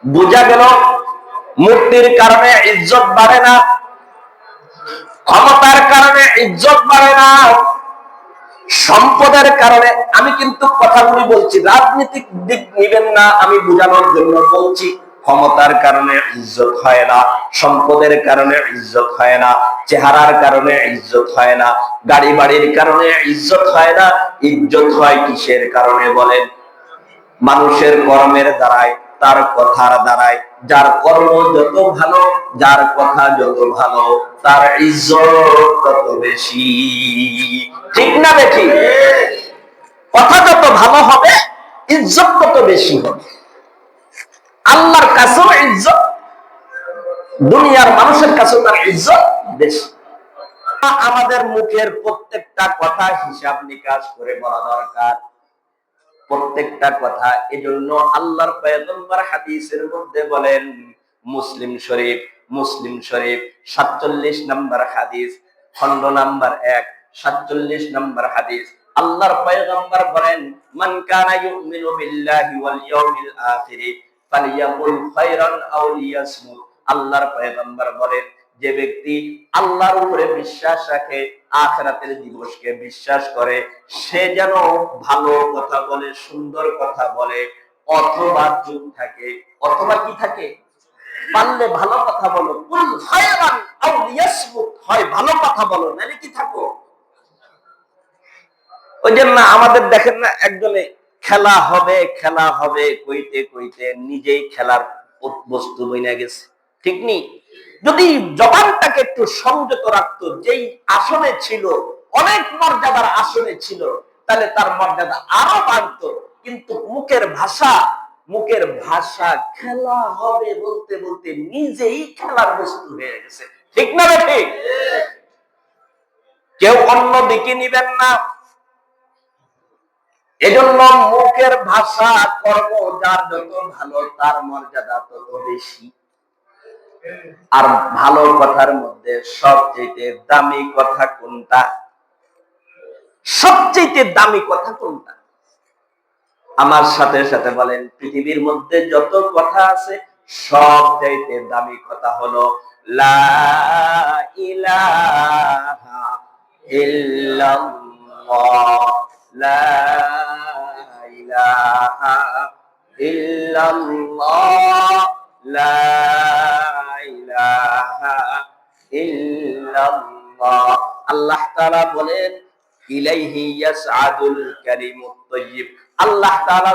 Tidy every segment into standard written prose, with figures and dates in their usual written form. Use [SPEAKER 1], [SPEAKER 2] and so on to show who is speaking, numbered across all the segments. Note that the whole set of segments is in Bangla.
[SPEAKER 1] বোঝা গেল মূর্তির কারণে ইজ্জত বাড়ে না, ক্ষমতার কারণে ইজ্জত বাড়ে না, সম্পদের কারণে। আমি কিন্তু কথাগুলি বলছি, রাজনৈতিক দিক নিবেন না, আমি বোঝানোর জন্য বলছি। ক্ষমতার কারণে ইজ্জত হয় না, সম্পদের কারণে ইজ্জত হয় না, চেহারার কারণে ইজ্জত হয় না, গাড়ি বাড়ির কারণে ইজ্জত হয় না। ইজ্জত হয় কিসের কারণে বলেন? মানুষের কর্মের দ্বারায়, তার কথার দ্বারায়। যার কর্ম যত ভালো, যার কথা যত ভালো, তার ইজ্জত তত বেশি। ঠিক না বেশি? কথা যত ভালো হবে, ইজ্জত তত বেশি হবে। আল্লাহর কাছেও ইজ্জত, দুনিয়ার মানুষের কাছেও তার ইজ্জত বেশি। আমাদের মুখের প্রত্যেকটা কথা হিসাব নিকাশ করে বলা দরকার, প্রত্যেকটা কথা। এজন্য আল্লাহর পয়গম্বর হাদিসের মধ্যে বলেন, মুসলিম শরীফ 47 নম্বর হাদিস, খন্ড নাম্বার 1, 47 নম্বর হাদিস। আল্লাহর পয়গম্বর বলেন, মান কানা ইউমিনু বিল্লাহি ওয়াল ইয়াউমিল আখির ফালিয়াকুল খায়রান আও লিয়াসমুত। আল্লাহর পয়গম্বর বলেন, যে ব্যক্তি আল্লাহর উপরে বিশ্বাস রাখে, আখিরাতের দিবসকে বিশ্বাস করে, সে যেন ভালো কথা বলে, সুন্দর কথা বলে, অথবা চুপ থাকে। অথবা কি থাকে? পারলে ভালো কথা বলো, কুল খায়রান আও লিয়াসমুত, হয় ভালো কথা বলো, নালে কি থাকো। ওই যে না, আমাদের দেখেন না, একজনে খেলা হবে কইতে কইতে নিজেই খেলার বস্তু বইনা গেছে। ঠিক নি? যদি জবানটাকে একটু সংযত রাখতো, যেই আসনে ছিল, অনেক মর্যাদার আসনে ছিল, তাহলে তার মর্যাদা আরো বাড়তো। কিন্তু মুখের ভাষা খেলা হবে বলতে বলতে নিজেই খেলার বস্তু হয়ে গেছে। ঠিক না বেঠি? কেউ অন্য দিকে নিবেন না। এজন্য মুখের ভাষা, কর্ম যার যত ভালো, তার মর্যাদা তত বেশি। আর ভালো কথার মধ্যে সবচেয়ে দামি কথা কোনটা? সবচেয়ে দামি কথা কোনটা? আমার সাথে সাথে বলেন, পৃথিবীর মধ্যে যত কথা আছে, সবচেয়ে দামি কথা হলো লা ইলাহা ইল্লাল্লাহ, লা ইলাহা ইল্লাল্লাহ, লা ইলাহা ইল্লাল্লাহ। আল্লাহ তাআলা বলেন, ইলাইহি ইয়াসআদুল কালিমুত তাইয়্যিব। আল্লাহ তাআলা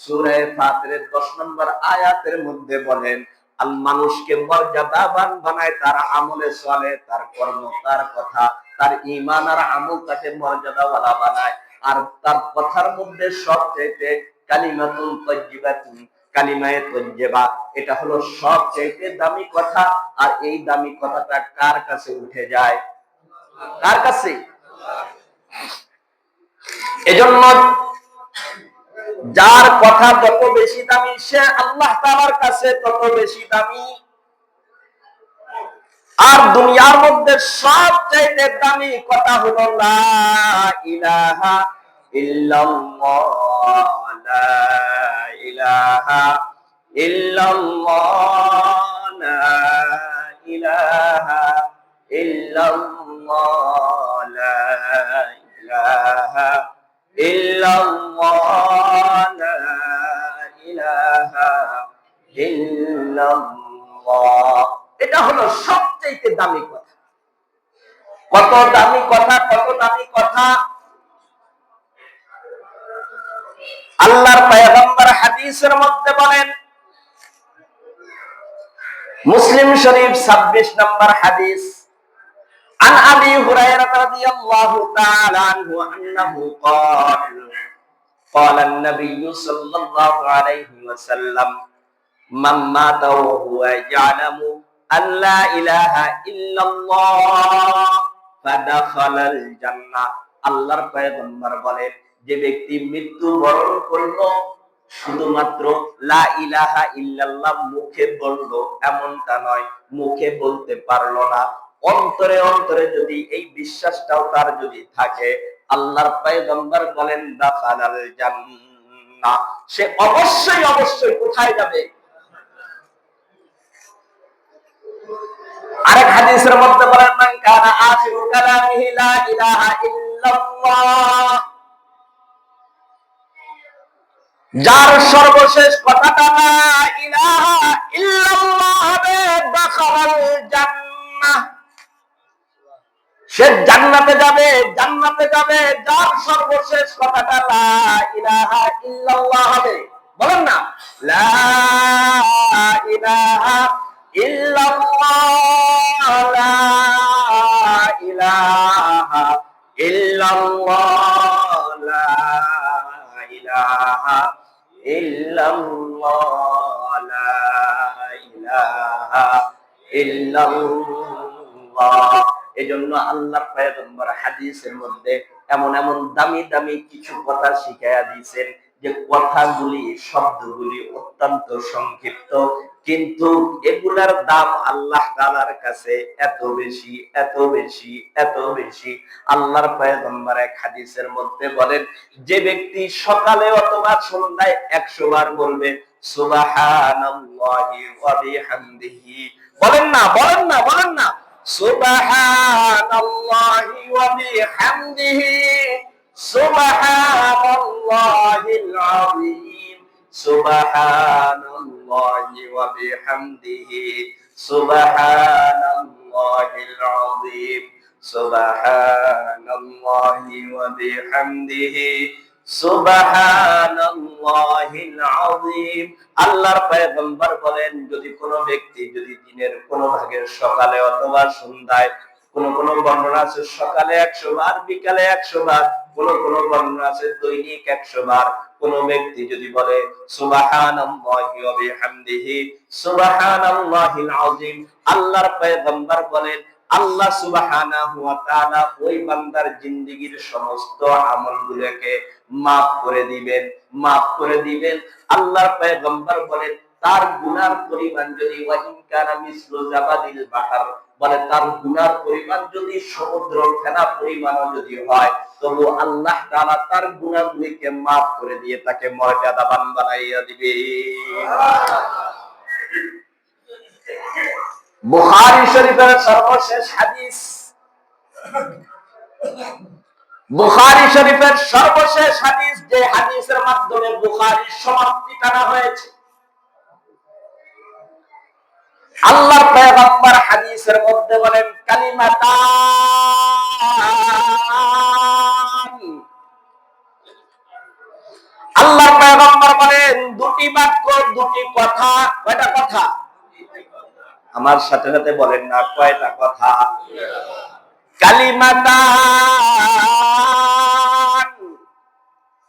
[SPEAKER 1] সূরা ফাতিরের 10 নম্বর আয়াতের মধ্যে বলেন, আল মানুষকে মর্যাদাবান বানায় তার আমলে চলে, তার কর্ম, তার কথা, তার ঈমান আর আমল তাকে মর্যাদাওয়ালা বানায়। আর তার কথার মধ্যে সবচেয়ে কালিমাতুন তাইয়্যিবাতুন, কালিমায়ে তাইয়্যিবা, এটা হলো সবচেয়ে দামি কথা। আর এই দামি কথাটা কার কাছে উঠে যায়? কার কাছে? এজন্য যার কথা যত বেশি দামি, সে আল্লাহ তাআলার কাছে তত বেশি দামি। আর দুনিয়ার মধ্যে সবচেয়ে দামি কথা হলো লা ইলাহা ইল্লাল্লাহ, লা ইলাহা ইল্লাল্লাহ, লা ইলাহা ইল্লাল্লাহ, লা ইলাহা ইল্লাল্লাহ, লা ইলাহা ইল্লাল্লাহ। এটা হলো সবচেয়ে দামি কথা। কত দামি কথা, কত দামি কথা! আল্লাহর পয়গম্বর হাদিসের মধ্যে বলেন, মুসলিম শরীফ 26 নম্বর হাদিস, عن أبي هريرة رضي الله تعالى عنه أنه قال النبي صلى الله عليه وسلم من مات وهو يعلم أن لا إله إلا الله فدخل الجنة। আল্লাহর পয়গম্বর বলেন, যে ব্যক্তি মৃত্যুবরণ করলো শুধুমাত্র লা ইলাহা ইল্লাল্লাহ মুখে বললো, এমনটা নয়, মুখে বলতে পারলো না, অন্তরে অন্তরে যদি এই বিশ্বাসটাও তার যদি থাকে, আল্লাহর পয়গম্বর বলেন দাখালাল জান্নাহ, সে অবশ্যই কোথায় যাবে? আরেক হাদিসের মধ্যে বলেন মান কানা আখিরু কালামিহি লা ইলাহা ইল্লাল্লাহ, যার সর্বশেষ কথাটা লা ইলাহা ইল্লাল্লাহ হবে, দাখালাল জান্নাহ, সে জান্নাতে যাবে, জান্নাতে যাবে। যার সর্বশেষ কথাটা লা ইলাহা ইল্লাল্লাহ হবে, বলেন না লা ইলাহা ইল্লাল্লাহ, লা ইলাহা ইল্লাল্লাহ, লা ইলাহা ইল্লাল্লাহ, লা ইলাহা ইল্লাল্লাহ। এজন্য আল্লাহর পয়গম্বর হাদিসের মধ্যে এমন এমন দামি দামি কিছু কথা শিখাইয়া দিয়েছেন যে কথাগুলি, শব্দগুলি অত্যন্ত সংক্ষিপ্ত, কিন্তু এগুলার দাম আল্লাহ তাআলার কাছে এত বেশি, এত বেশি, এত বেশি। আল্লাহর পয়গম্বর এক হাদিসের মধ্যে বলেন, যে ব্যক্তি সকালে অথবা সন্ধ্যায় 100 বার বলবে সুবহানাল্লাহি ওয়া বিহামদিহি, বলেন না, বলেন না, বলেন না, সুবহানাল্লাহি ওয়া বিহামদিহি, সুবহানাল্লাহিল আযীম, সুবহানাল্লাহি ওয়া বিহামদিহি, সুবহানাল্লাহিল আযীম, সুবহানাল্লাহি ওয়া বিহামদিহি, সুবহানাল্লাহিল আযীম। আল্লাহর পয়গম্বর বলেন, যদি কোনো ব্যক্তি যদি দিনের কোন ভাগের সকালে অথবা সন্ধ্যায়, কোন কোন বর্ণনা আছে সকালে 100 বার, বিকালে 100 বার, কোন কোন বর্ণনা আছে দৈনিক 100 বার, কোন ব্যক্তি যদি বলে সুবহানাল্লাহি ওয়া বিহামদিহি, সুবহানাল্লাহিল আযীম, আল্লাহর পয়গম্বর বলেন আল্লাহ সুবহানাহু ওয়া তাআলা ওই বান্দার জিন্দেগীর সমস্ত আমলগুলোকে মাফ করে দিবেন, মাফ করে দিবেন। আল্লাহর পয়গম্বর বলেন তার গুনার পরিমাণ যদি ওয়াইন কানা মিসলু জাবাদিল বাহর, বলে তার গুনার পরিমাণ যদি সমুদ্র ফেনা পরিমাণও যদি হয়, তবু আল্লাহ তাআলা তার গুনাহগুলিকে মাফ করে দিয়ে তাকে মর্যাদাবান বানাইয়া দিবে। বুখারী শরীফের সর্বশেষ হাদিস, বুখারী শরীফের সর্বশেষ হাদিস, যে হাদিসের মাধ্যমে বুখারীর সমাপ্তি টানা হয়েছে। আল্লাহর পয়গম্বর হাদিসের মধ্যে বলেন কালিমাতান, আল্লাহর পয়গম্বর বলেন দুটি বাক্য, দুটি কথা। কয়টা কথা? আমার সাথে সাথে বলেন না, কয়টা কথা? কালিমাতান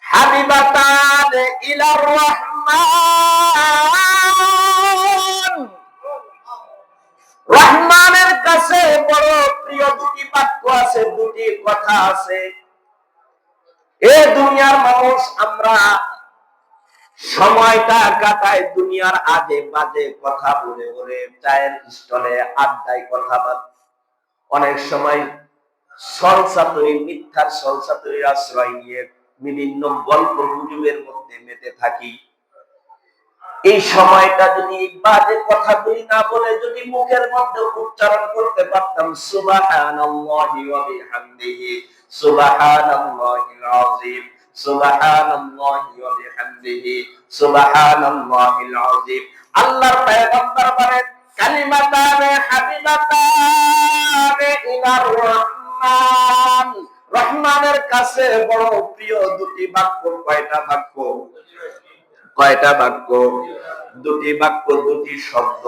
[SPEAKER 1] হাবিবাতান ইলার রহমান, রহমানের কাছে বড় প্রিয় দুটি বাক্য আছে, দুটি কথা আছে। এ দুনিয়ার মানুষ আমরা সময়টা কাটায় দুনিয়ার আজে বাজে কথা বলে বলে, চায়ের স্টলে আড্ডায় কথা বলে, অনেক সময় সলসাতুরি, মিথ্যার সলসাতুরির আশ্রয় নিয়ে বিভিন্ন গল্প গুজবের মধ্যে মেতে থাকি। এই সময়টা যদি বাজে কথাগুলি না বলে যদি মুখের মধ্যে উচ্চারণ করতে পারতাম সুবহানাল্লাহি ওয়া বিহামদিহি, সুবহানাল্লাহিল আযীম, সুবহানাল্লাহি ওয়া বিহামদিহি, সুবহানাল্লাহিল আযীম। আল্লাহর পয়গম্বর বলেন কালিমাতান হাবিবাতান ইলার রহমান, রহমানের কাছে বড় প্রিয় দুটি বাক্য। কয়টা বাক্য? কয়টা বাক্য? দুটি বাক্য, দুটি শব্দ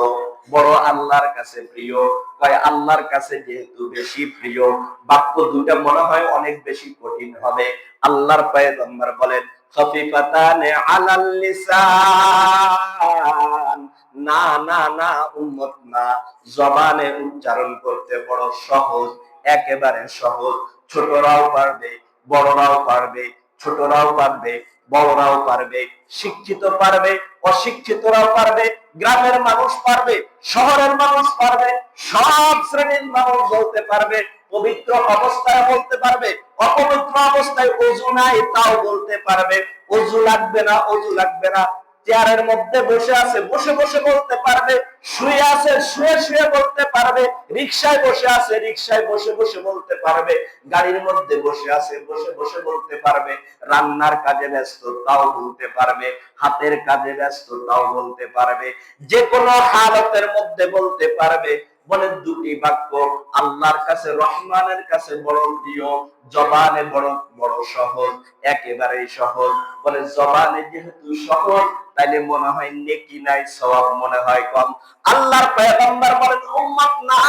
[SPEAKER 1] বড় আল্লাহর কাছে প্রিয়। কয় আল্লাহর কাছে যেহেতু বেশি প্রিয়, বাক্য দুটা মনে হয় অনেক বেশি কঠিন হবে। আল্লাহর পয়গম্বর বলেন খাফিফাতানে আলাল লিসান, না না না উম্মত না, জবানে উচ্চারণ করতে বড় সহজ, একেবারে সহজ। ছোটরাও পারবে, বড়রাও পারবে, ছোটরাও পারবে, বড়রাও পারবে, শিক্ষিত পারবে, অশিক্ষিতরাও পারবে, গ্রামের মানুষ পারবে, শহরের মানুষ পারবে, সব শ্রেণীর মানুষ বলতে পারবে। পবিত্র অবস্থায় বলতে পারবে, অপবিত্র অবস্থায় ওযু নাই তাও বলতে পারবে। ওযু লাগবে না, ওযু লাগবে না, চেয়ারের মধ্যে বসে আছে, বসে বসে বলতে পারবে, শুয়ে আছে, শুয়ে শুয়ে বলতে পারবে, রিকশায় বসে আছে, রিকশায় বসে বসে বলতে পারবে, গাড়ির মধ্যে বসে আছে, বসে বসে বলতে পারবে, রান্নার কাজে ব্যস্ত তাও বলতে পারবে, হাতের কাজে ব্যস্ত তাও বলতে পারবে, যে কোনো হালতের মধ্যে বলতে পারবে। বলে দুটি বাক্য আল্লাহর কাছে, রহমানের কাছে বড় প্রিয়, জবানে বড় বড় সহজ, একেবারেই সহজ। বলে জবানে যেহেতু সহজ, তাইলে মনে হয় নেকি নাই, সওয়াব মনে হয় কম। আল্লাহর পয়গম্বর বলেন, উম্মত না,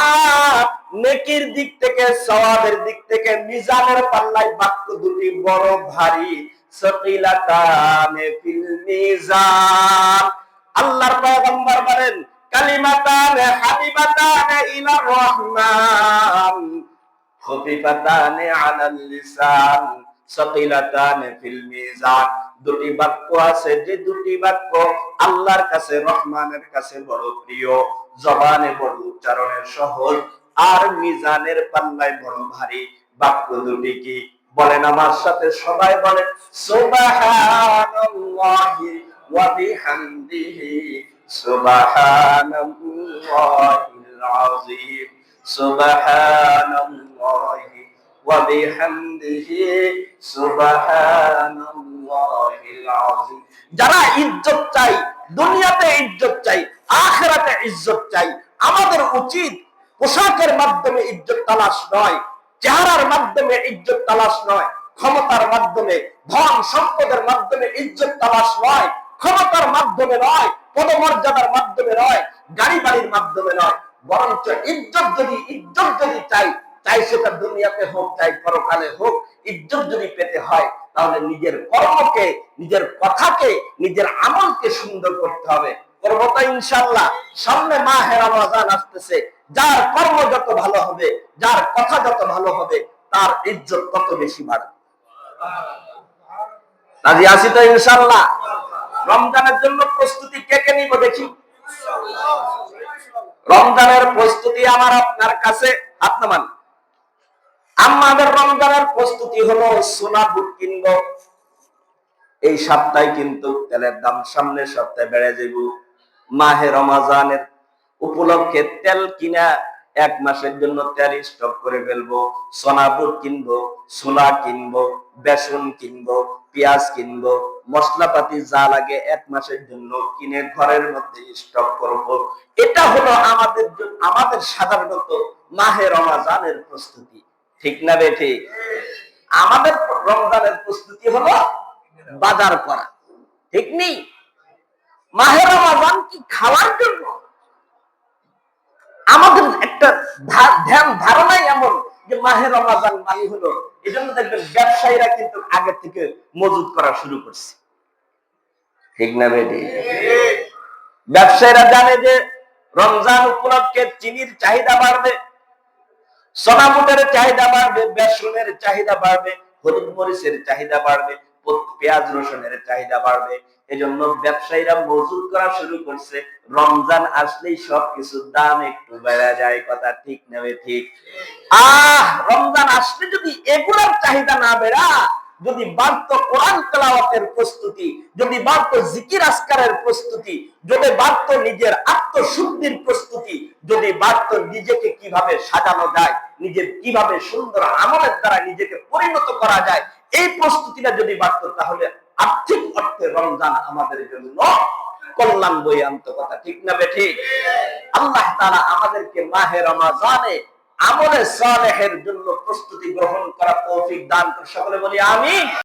[SPEAKER 1] নেকির দিক থেকে, সওয়াবের দিক থেকে মিজানের পাল্লায় বাক্য দুটি বড় ভারী, সাকিলাতানে ফিল মিজান। আল্লাহর পয়গম্বর বলেন, কালিমাতানে হাবিবাতানে ইলার রহমান, খফিফাতানে আলাল লিসান, সাকিলাতানে ফিল মিজান। দুটি বাক্য আছে, যে দুটি বাক্য আল্লাহর কাছে, রহমানের কাছে বড় প্রিয়, জবানে বড় উচ্চারণের সহজ, আর মিজানের পাল্লায় বড় ভারী। বাক্য দুটি কি? বলেন আমার সাথে সবাই, বলেন সুবহানাল্লাহি ওয়া বিহামদিহি, সুবহানাল্লাহিল আযীম, সুবহানাল্লাহি ওয়া বিহামদিহি, সুবহানাল্লাহিল আযীম। যারা ইজ্জত চাই, দুনিয়াতে ইজ্জত চাই, আখিরাতে ইজ্জত চাই, আমাদের উচিত পোশাকের মাধ্যমে ইজ্জত তালাশ নয়, চেহারার মাধ্যমে ইজ্জত তালাশ নয়, ক্ষমতার মাধ্যমে, ধন সম্পদের মাধ্যমে ইজ্জত তালাশ নয়, ক্ষমতার মাধ্যমে নয়, পদমর্যাদার মাধ্যমে নয়, গাড়ি বাড়ির মাধ্যমে নয়, বরঞ্চ ইজ্জত যদি চাই সেটা দুনিয়াতে হোক, চাই পরকালে হোক, ইজ্জত যদি পেতে হয় তাহলে নিজের কর্মকে, নিজের কথাকে, নিজের আমলকে সুন্দর করতে হবে। করবো তো ইনশাআল্লাহ। সামনে মাহে রমজান আসতেছে, যার কর্ম যত ভালো হবে, যার কথা যত ভালো হবে, তার ইজ্জত তত বেশি বাড়বে। রাজি আছি তো ইনশাআল্লাহ? রমজানের জন্য প্রস্তুতি কে কে নিব দেখি। রমজানের প্রস্তুতি আমার আপনার কাছে হাত নামান। আমাদের রমজানের প্রস্তুতি হলো সোনা বুট কিনবো। এই সপ্তাহে কিন্তু তেলের দাম সামনের সপ্তাহে বেড়ে যাব। মাহে রমজানের উপলক্ষে তেল কিনা, এক মাসের জন্য তেল স্টক করে ফেলবো। সোনা বুট কিনবো, সোনা কিনবো, বেসন কিনবো, পেঁয়াজ কিনবো, মশলাপাতি যা লাগে এক মাসের জন্য কিনে ঘরের মধ্যে স্টক করবো। এটা হলো আমাদের সাধারণত মাহে রমজানের প্রস্তুতি। ঠিক না বেঠি? আমাদের রমজানের প্রস্তুতি হলো বাজার করা। ঠিক নেই? মাহে রমজান কি খাওয়ার জন্য? আমাদের একটা ধ্যান ধারণাই এমন যে মাহে রমজান মানে হলো, এই জন্য দেখবেন ব্যবসায়ীরা কিন্তু আগে থেকে মজুদ করা শুরু করছে। ঠিক না বেটি? ব্যবসায়ীরা জানে যে রমজান উপলক্ষে চিনির চাহিদা বাড়বে, সোনা বুটের চাহিদা বাড়বে, বেসনের চাহিদা বাড়বে, হলুদ মরিচের চাহিদা বাড়বে, পেঁয়াজ রসুনের চাহিদা বাড়বে। এজন্য ব্যবসায়ীরা মজুদ করা শুরু করছে। রমজান আসলেই সবকিছুর দাম একটু বেড়ে যায়। কথা ঠিক নেবে? ঠিক। রমজান আসলে যদি এগুলোর চাহিদা না বেড়া, যদি বাড়তো কোরআন তেলাওয়াতের প্রস্তুতি, যদি বাড়তো জিকির আজকারের প্রস্তুতি, যদি বাড়তো নিজের আত্মশুদ্ধির প্রস্তুতি, যদি বাড়তো নিজেকে কিভাবে সাজানো যায়, নিজের কিভাবে সুন্দর আমলের দ্বারা নিজেকে পরিণত করা যায়, এই প্রস্তুতিটা যদি বাড়তো, তাহলে আর্থিক অর্থে রমজান আমাদের জন্য কল্যাণ বয়ে আনতো। কথা ঠিক না বেঠিক? আল্লাহ তাআলা আমাদেরকে মাহে রমজানে আমলে সালেহের জন্য প্রস্তুতি গ্রহণ করা তৌফিক দান করে। সকলে বলি আমিন।